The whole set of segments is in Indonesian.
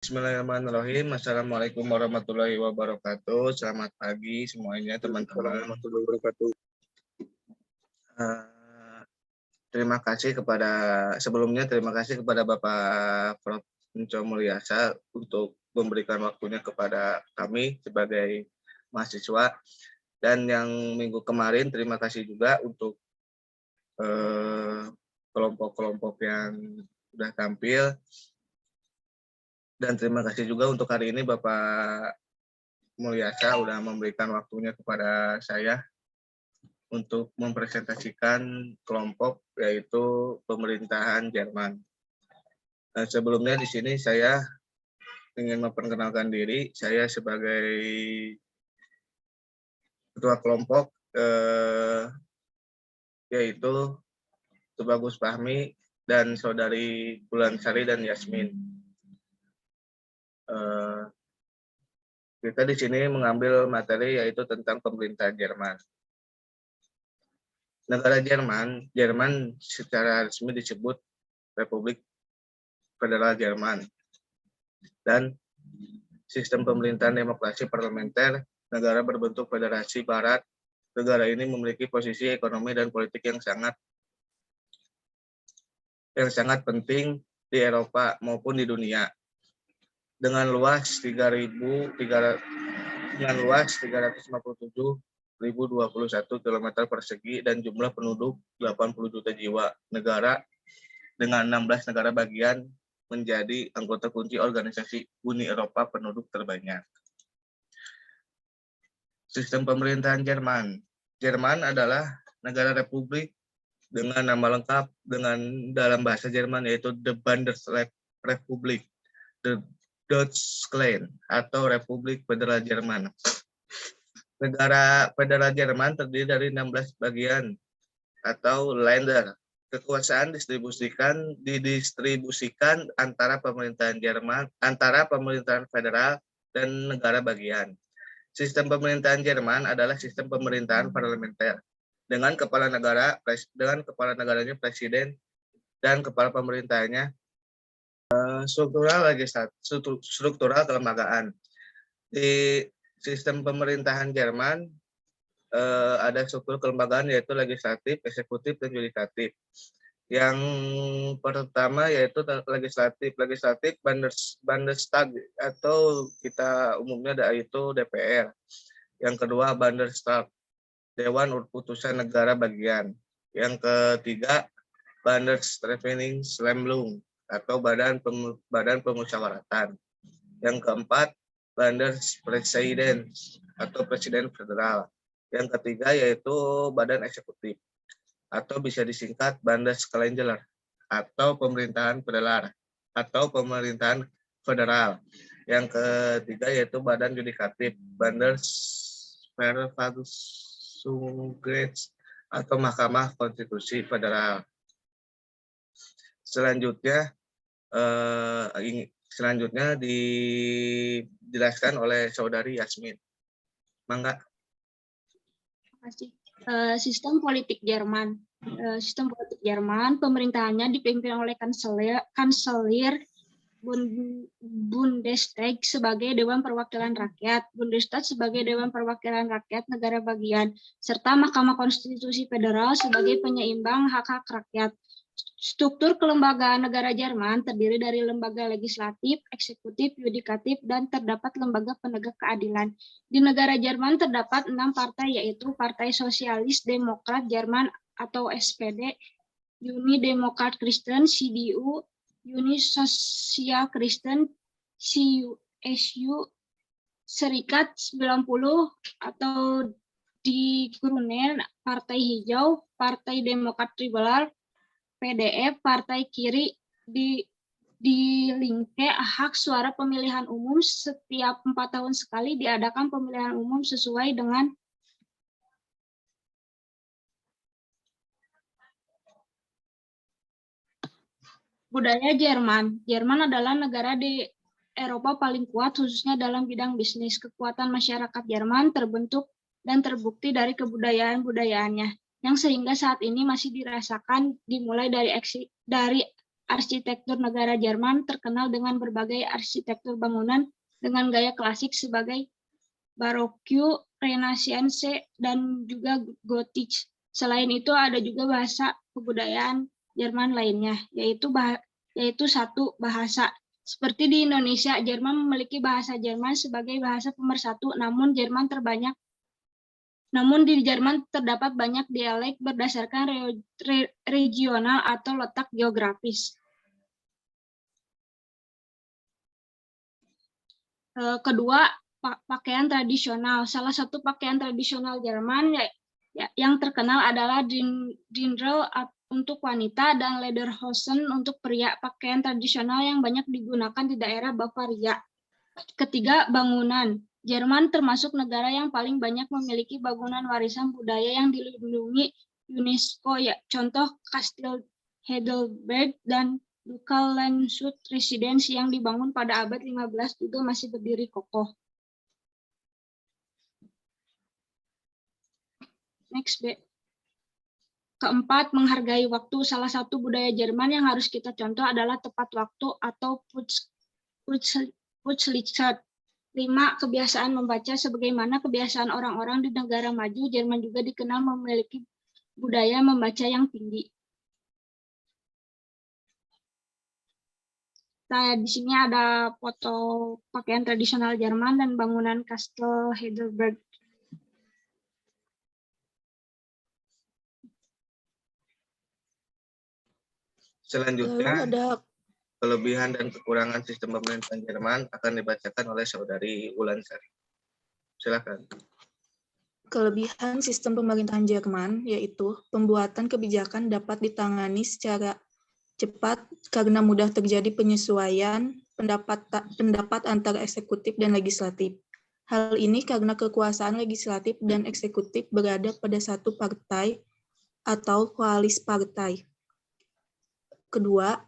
Bismillahirrahmanirrahim. Assalamualaikum warahmatullahi wabarakatuh. Selamat pagi semuanya teman-teman. Terima kasih terima kasih kepada Bapak Prof. Enco Mulyasa untuk memberikan waktunya kepada kami sebagai mahasiswa. Dan yang minggu kemarin terima kasih juga untuk kelompok-kelompok yang sudah tampil. Dan terima kasih juga untuk hari ini Bapak Mulyasa sudah memberikan waktunya kepada saya untuk mempresentasikan kelompok yaitu pemerintahan Jerman. Nah, sebelumnya di sini saya ingin memperkenalkan diri. Saya sebagai ketua kelompok yaitu Tubagus Fahmi dan saudari Bulansari dan Yasmin. Kita di sini mengambil materi yaitu tentang pemerintahan Jerman. Negara Jerman secara resmi disebut Republik Federal Jerman. Dan sistem pemerintahan demokrasi parlementer, negara berbentuk federasi barat. Negara ini memiliki posisi ekonomi dan politik yang sangat penting di Eropa maupun di dunia. Dengan luas 357.021 km persegi dan jumlah penduduk 80 juta jiwa. Negara dengan 16 negara bagian menjadi anggota kunci organisasi Uni Eropa penduduk terbanyak. Sistem pemerintahan Jerman. Jerman adalah negara republik dengan nama lengkap dalam bahasa Jerman yaitu The Bundesrepublik, The Deutschland atau Republik Federal Jerman. Negara federal Jerman terdiri dari 16 bagian atau Länder. Kekuasaan didistribusikan antara pemerintahan federal dan negara bagian. Sistem pemerintahan Jerman adalah sistem pemerintahan parlementer dengan kepala negaranya presiden dan kepala pemerintahnya struktural kelembagaan. Di sistem pemerintahan Jerman ada struktur kelembagaan yaitu legislatif, eksekutif, dan yudikatif. Yang pertama yaitu legislatif. Legislatif Bundestag atau kita umumnya yaitu DPR. Yang kedua Bundestag, Dewan Utusan Negara Bagian. Yang ketiga Bundesverwaltungsversammlung atau badan pemusyawaratan. Yang keempat Bundespräsident atau Presiden Federal. Yang ketiga yaitu badan eksekutif atau bisa disingkat Bundeskanzler atau pemerintahan federal. Yang ketiga yaitu badan yudikatif Bundesverfassungsgericht atau Mahkamah Konstitusi Federal. Selanjutnya dijelaskan oleh saudari Yasmin. Mangga. Sistem politik Jerman. Sistem politik Jerman, pemerintahannya dipimpin oleh kanselir Bundestag sebagai Dewan Perwakilan Rakyat, Bundestag sebagai Dewan Perwakilan Rakyat negara bagian, serta Mahkamah Konstitusi Federal sebagai penyeimbang hak-hak rakyat. Struktur kelembagaan negara Jerman terdiri dari lembaga legislatif, eksekutif, yudikatif, dan terdapat lembaga penegak keadilan. Di negara Jerman terdapat 6 partai yaitu Partai Sosialis Demokrat Jerman atau SPD, Uni Demokrat Kristen CDU, Uni Sosial Kristen CSU, Serikat 90 atau di Grünen, Partai Hijau, Partai Demokrat Liberal, PDF, Partai Kiri, di Linke, hak suara pemilihan umum setiap 4 tahun sekali diadakan pemilihan umum sesuai dengan budaya Jerman. Jerman adalah negara di Eropa paling kuat khususnya dalam bidang bisnis. Kekuatan masyarakat Jerman terbentuk dan terbukti dari kebudayaan-budayaannya yang sehingga saat ini masih dirasakan dimulai dari arsitektur negara Jerman terkenal dengan berbagai arsitektur bangunan dengan gaya klasik sebagai Baroque, Renaissance, dan juga Gothic. Selain itu ada juga bahasa kebudayaan Jerman lainnya, yaitu satu bahasa. Seperti di Indonesia, Jerman memiliki bahasa Jerman sebagai bahasa pemersatu, namun di Jerman terdapat banyak dialek berdasarkan regional atau letak geografis. Kedua, pakaian tradisional. Salah satu pakaian tradisional Jerman yang terkenal adalah Dirndl untuk wanita dan Lederhosen untuk pria, pakaian tradisional yang banyak digunakan di daerah Bavaria. Ketiga, bangunan. Jerman termasuk negara yang paling banyak memiliki bangunan warisan budaya yang dilindungi UNESCO, ya, contoh Kastil Heidelberg dan Ducal Landshut Residence yang dibangun pada abad 15 juga masih berdiri kokoh. Next, B. Keempat, menghargai waktu. Salah satu budaya Jerman yang harus kita contoh adalah tepat waktu atau Pünktlichkeit. 5. Kebiasaan membaca. Sebagaimana kebiasaan orang-orang di negara maju, Jerman juga dikenal memiliki budaya membaca yang tinggi. Nah, di sini ada foto pakaian tradisional Jerman dan bangunan Kastil Heidelberg. Selanjutnya, kelebihan dan kekurangan sistem pemerintahan Jerman akan dibacakan oleh Saudari Ulansari. Silakan. Kelebihan sistem pemerintahan Jerman yaitu pembuatan kebijakan dapat ditangani secara cepat karena mudah terjadi penyesuaian pendapat antara eksekutif dan legislatif. Hal ini karena kekuasaan legislatif dan eksekutif berada pada satu partai atau koalisi partai. Kedua,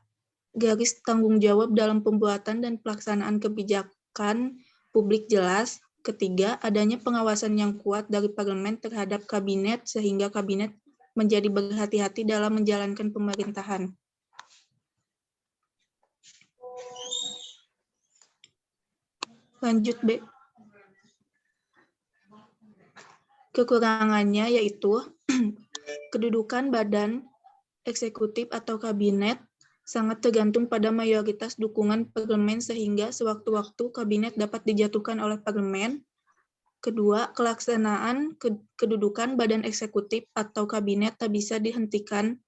garis tanggung jawab dalam pembuatan dan pelaksanaan kebijakan publik jelas. Ketiga, adanya pengawasan yang kuat dari parlemen terhadap kabinet sehingga kabinet menjadi berhati-hati dalam menjalankan pemerintahan. Lanjut, B. Kekurangannya yaitu kedudukan badan eksekutif atau kabinet sangat tergantung pada mayoritas dukungan parlemen sehingga sewaktu-waktu kabinet dapat dijatuhkan oleh parlemen. Kedua, kelaksanaan kedudukan badan eksekutif atau kabinet tak bisa dihentikan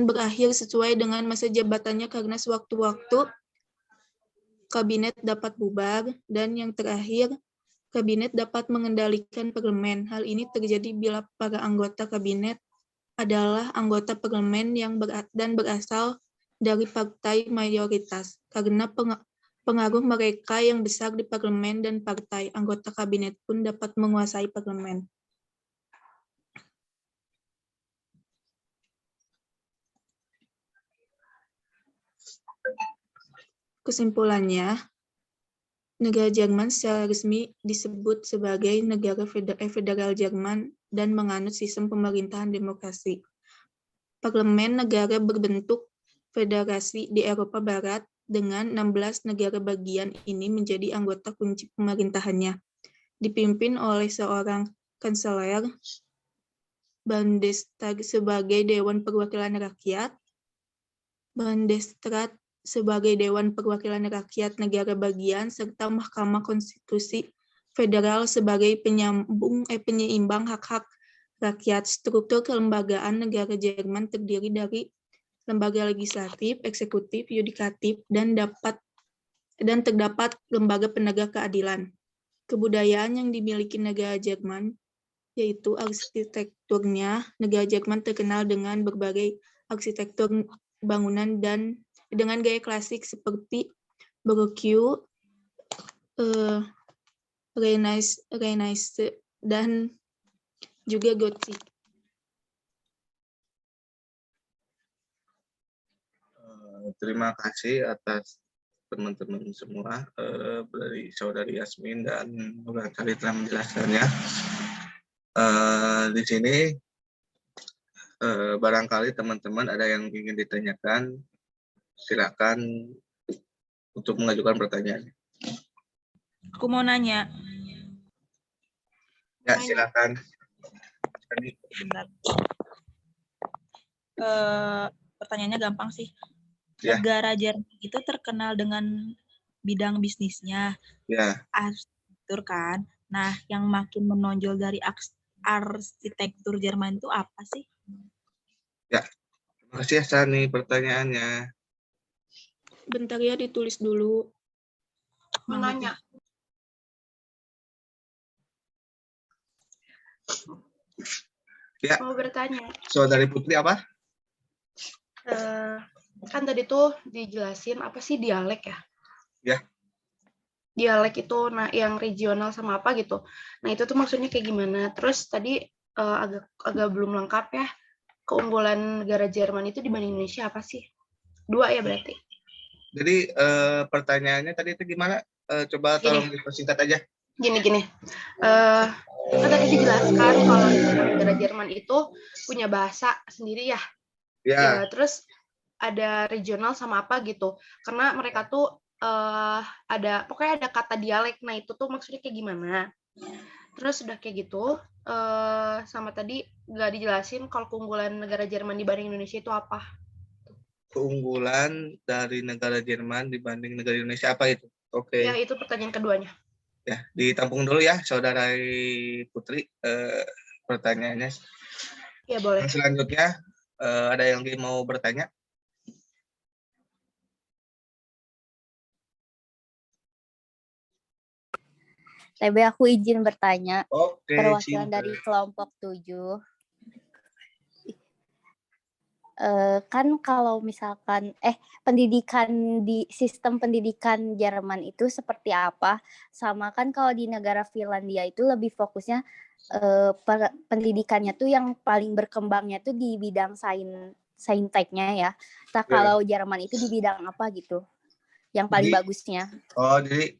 berakhir sesuai dengan masa jabatannya karena sewaktu-waktu kabinet dapat bubar. Dan yang terakhir, kabinet dapat mengendalikan parlemen. Hal ini terjadi bila para anggota kabinet adalah anggota parlemen yang berasal dari partai mayoritas. Karena pengaruh mereka yang besar di parlemen dan partai, anggota kabinet pun dapat menguasai parlemen. Kesimpulannya, negara Jerman secara resmi disebut sebagai negara federal Jerman dan menganut sistem pemerintahan demokrasi. Parlemen negara berbentuk federasi di Eropa Barat dengan 16 negara bagian ini menjadi anggota kunci pemerintahannya. Dipimpin oleh seorang kanselir, Bundestag sebagai Dewan Perwakilan Rakyat, Bundesrat sebagai Dewan Perwakilan Rakyat negara bagian, serta Mahkamah Konstitusi Federal sebagai penyeimbang hak-hak rakyat. Struktur kelembagaan negara Jerman terdiri dari lembaga legislatif, eksekutif, yudikatif, dan terdapat lembaga penegak keadilan. Kebudayaan yang dimiliki negara Jerman yaitu arsitekturnya. Negara Jerman terkenal dengan berbagai arsitektur bangunan dan dengan gaya klasik seperti Baroque, Renaissance, dan juga Gothic. Terima kasih atas teman-teman semua, dari Saudari Yasmin dan Ulansari telah menjelaskannya. Di sini barangkali teman-teman ada yang ingin ditanyakan, silakan untuk mengajukan pertanyaan. Aku mau nanya. Ya, silakan. Bentar. Pertanyaannya gampang sih. Ya. Negara Jerman itu terkenal dengan bidang bisnisnya, Ya, arsitektur kan. Nah, yang makin menonjol dari arsitektur Jerman itu apa sih? terima kasih ya Sani pertanyaannya. Bentar ya, ditulis dulu. Mau nanya. Ya, Mau bertanya. Saudari Putri apa? Kan tadi tuh dijelasin apa sih dialek ya? Ya. Dialek itu nah yang regional sama apa gitu. Nah, itu tuh maksudnya kayak gimana? Terus tadi agak belum lengkap ya. Keunggulan negara Jerman itu dibanding Indonesia apa sih? 2 ya berarti. Jadi pertanyaannya tadi itu gimana? Coba tolong dipersingkat aja. Gini. Kan tadi dijelaskan kalau negara Jerman itu punya bahasa sendiri ya. Ya, Terus ada regional sama apa gitu. Karena mereka tuh pokoknya ada kata dialek. Nah, itu tuh maksudnya kayak gimana. Terus udah kayak gitu, sama tadi nggak dijelasin kalau keunggulan negara Jerman dibanding Indonesia itu apa. keunggulan dari negara Jerman dibanding negara Indonesia apa itu? Oke. Ya, itu pertanyaan keduanya. Ya, ditampung dulu ya, Saudara Putri. Pertanyaannya. Ya, boleh. Selanjutnya, ada yang mau bertanya? TB aku izin bertanya. Oke, Perwakilan siap. dari kelompok 7. Kan kalau misalkan sistem pendidikan Jerman itu seperti apa? Sama kan kalau di negara Finlandia itu lebih fokusnya pendidikannya tuh yang paling berkembangnya tuh di bidang sainteknya ya. Nah, kalau Jerman itu di bidang apa gitu? Yang paling bagusnya. Oh, jadi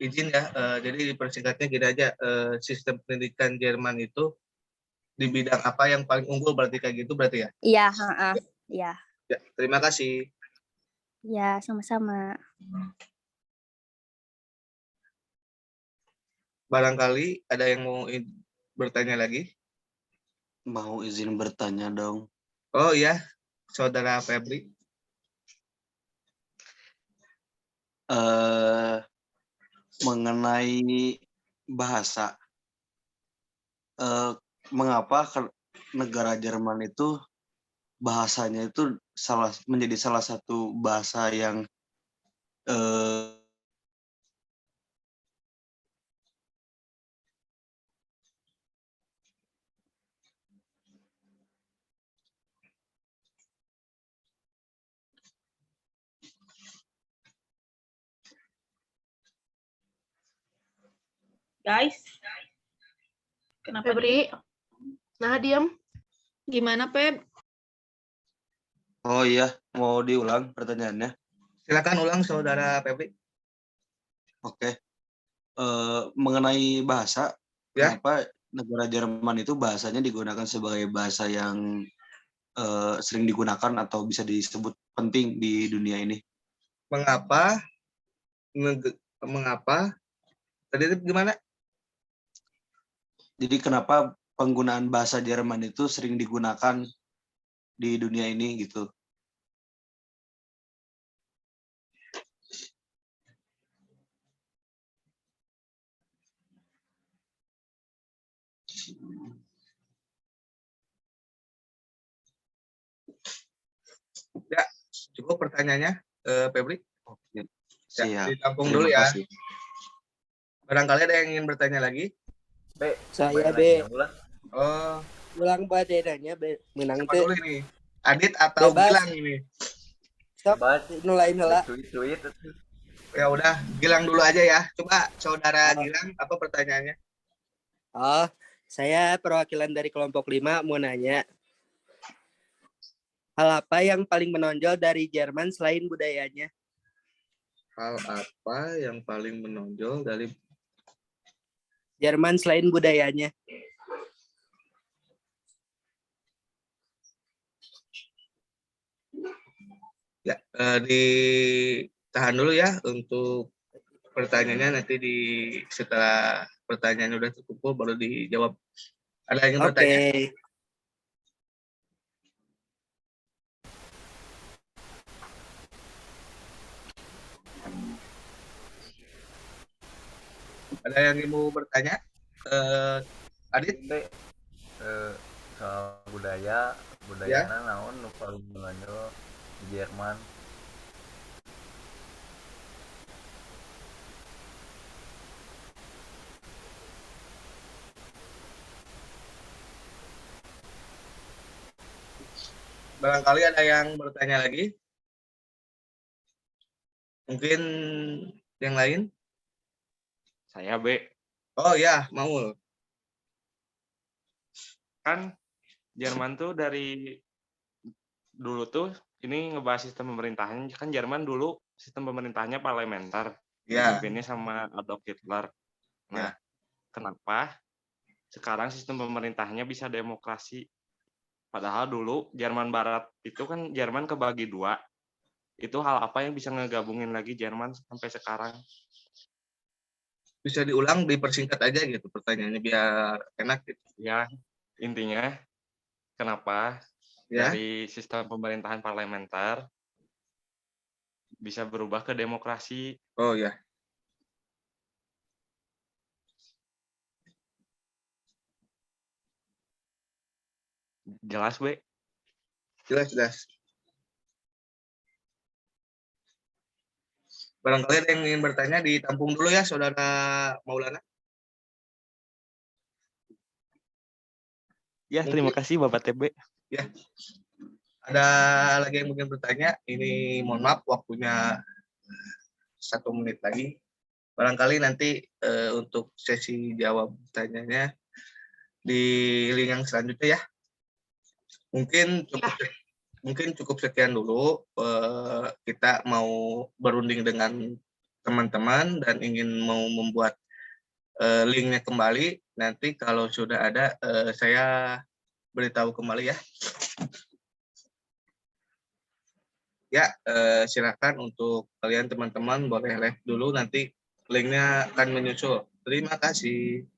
izin ya. Jadi persingkatnya gini aja. Sistem pendidikan Jerman itu di bidang apa yang paling unggul berarti kayak gitu berarti ya? Iya, iya. Ya, terima kasih. Ya, sama-sama. Barangkali ada yang mau bertanya lagi? Mau izin bertanya dong. Oh iya, Saudara Febri. Mengenai bahasa, mengapa negara Jerman itu bahasanya itu menjadi salah satu bahasa yang Guys, kenapa Febri, nah diam. Gimana, Peb? Oh iya, mau diulang pertanyaannya? Silakan ulang Saudara Febri. Oke. Mengenai bahasa, Ya. kenapa negara Jerman itu bahasanya digunakan sebagai bahasa yang sering digunakan atau bisa disebut penting di dunia ini? Mengapa? Tadi itu gimana? Jadi kenapa penggunaan bahasa Jerman itu sering digunakan di dunia ini gitu? Ya, cukup pertanyaannya, Febri. Oke. Ya, Siap. ditampung Terima dulu ya. kasih. Barangkali ada yang ingin bertanya lagi? Saya B. Oh, Ulang badananya menang siapa teh. dulu ini? Adit atau Bebas. Gilang ini? Stop. Nulain heula. Ya udah, Gilang dulu aja ya. Coba Saudara Gilang, apa pertanyaannya? Oh, saya perwakilan dari kelompok 5 mau nanya. Hal apa yang paling menonjol dari Jerman selain budayanya? Hal apa yang paling menonjol dari Jerman selain budayanya. Ditahan dulu ya untuk pertanyaannya, nanti setelah pertanyaan udah terkumpul baru dijawab. Ada yang ingin Oke. bertanya? Ada yang mau bertanya? Adit? Soal budaya naon nu paling menonjol di Jerman. Barangkali ada yang bertanya lagi? Mungkin yang lain? Saya B. Oh ya, mau. Kan Jerman tuh dari dulu tuh ini ngebahas sistem pemerintahan. Kan Jerman dulu sistem pemerintahnya parlementer. Ya. Dipimpinnya sama Adolf Hitler. Nah, kenapa sekarang sistem pemerintahnya bisa demokrasi? Padahal dulu Jerman Barat itu kan Jerman kebagi dua. Itu hal apa yang bisa ngegabungin lagi Jerman sampai sekarang? Bisa diulang, dipersingkat aja gitu pertanyaannya biar enak gitu. Ya, intinya kenapa dari sistem pemerintahan parlementer bisa berubah ke demokrasi? Oh ya. Jelas, B? Jelas. Barangkali ada yang ingin bertanya, ditampung dulu ya, Saudara Maulana. Ya, terima kasih Bapak TB. Ya. Ada lagi yang mungkin bertanya? Ini mohon maaf, waktunya 1 menit lagi. Barangkali nanti untuk sesi jawab tanyanya di link yang selanjutnya ya. Mungkin cukup sekian dulu. Kita mau berunding dengan teman-teman dan ingin mau membuat linknya kembali. Nanti kalau sudah ada, saya beritahu kembali ya. Ya, silakan untuk kalian teman-teman boleh live dulu, nanti linknya akan menyusul. Terima kasih.